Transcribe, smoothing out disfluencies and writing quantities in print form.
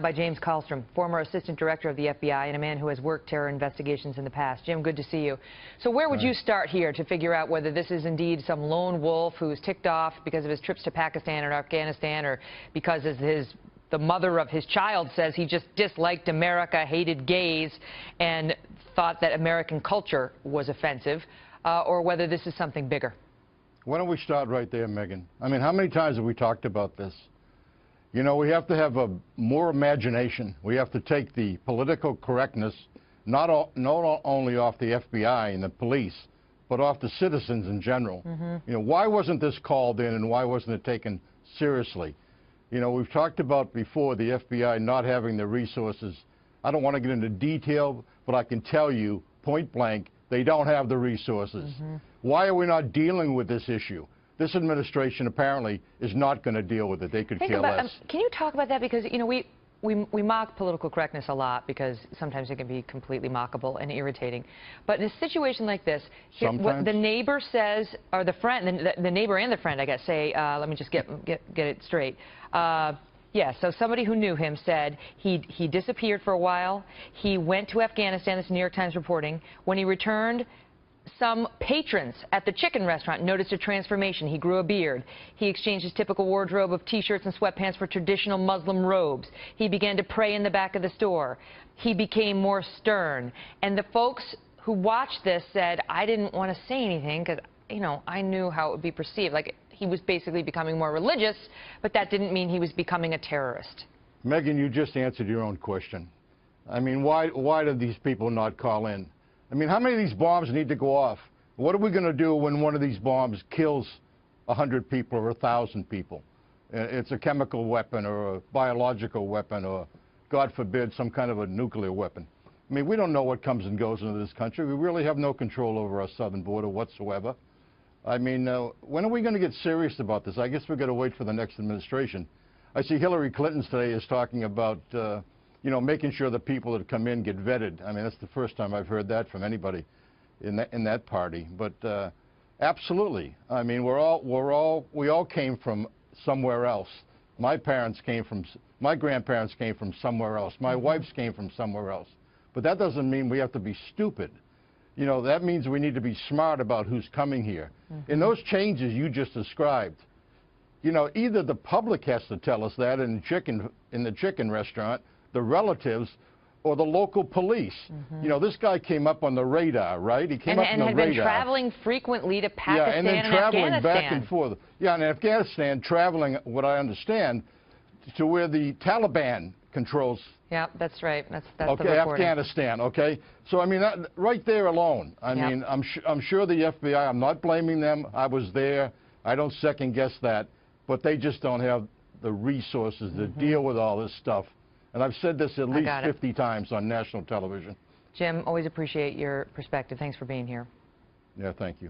By James Kallstrom, former assistant director of the FBI and a man who has worked terror investigations in the past. Jim, good to see you. So where would you start here to figure out whether this is indeed some lone wolf who's ticked off because of his trips to Pakistan or Afghanistan, or because the mother of his child says he just disliked America, hated gays, and thought that American culture was offensive, or whether this is something bigger? Why don't we start right there, Megan? I mean, how many times have we talked about this? You know, we have to have more imagination. We have to take the political correctness not only off the FBI and the police, but off the citizens in general. You know, why wasn't this called in and why wasn't it taken seriously? You know, we've talked about before the FBI not having the resources. I don't want to get into detail, but I can tell you point blank, they don't have the resources. Why are we not dealing with this issue? This administration apparently is not going to deal with it. They could care less. Can you talk about that? Because, you know, we mock political correctness a lot because sometimes it can be completely mockable and irritating. But in a situation like this, what the neighbor says, or the friend, the neighbor and the friend, I guess, say, let me just get it straight. Yeah, so somebody who knew him said he disappeared for a while. He went to Afghanistan. This is New York Times reporting. When he returned, some patrons at the chicken restaurant noticed a transformation. He grew a beard. He exchanged his typical wardrobe of T-shirts and sweatpants for traditional Muslim robes. He began to pray in the back of the store. He became more stern. And the folks who watched this said, I didn't want to say anything because, you know, I knew how it would be perceived. Like, he was basically becoming more religious, but that didn't mean he was becoming a terrorist. Megan, you just answered your own question. I mean, why did these people not call in? I mean, how many of these bombs need to go off? What are we going to do when one of these bombs kills 100 people or 1,000 people? It's a chemical weapon or a biological weapon or, God forbid, some kind of a nuclear weapon. I mean, we don't know what comes and goes into this country. We really have no control over our southern border whatsoever. I mean, when are we going to get serious about this? I guess we've got to wait for the next administration. I see Hillary Clinton today is talking about you know, making sure the people that come in get vetted. I mean, that's the first time I've heard that from anybody in that party. But absolutely, I mean, we all came from somewhere else. My grandparents came from somewhere else. My wife's came from somewhere else. But that doesn't mean we have to be stupid. You know, that means we need to be smart about who's coming here. In those changes you just described, you know, either the public has to tell us that in the chicken restaurant, the relatives, or the local police. You know, this guy came up on the radar, right? He came up on the radar. And had been traveling frequently to Pakistan and then traveling Afghanistan. back and forth. Yeah, in Afghanistan, traveling, what I understand, to where the Taliban controls. Yeah, that's right. That's okay, the reporting. Afghanistan, okay? So, I mean, right there alone, I mean, I'm sure the FBI, I'm not blaming them. I was there. I don't second-guess that. But they just don't have the resources to deal with all this stuff. And I've said this at least 50 times on national television. Jim, always appreciate your perspective. Thanks for being here. Yeah, thank you.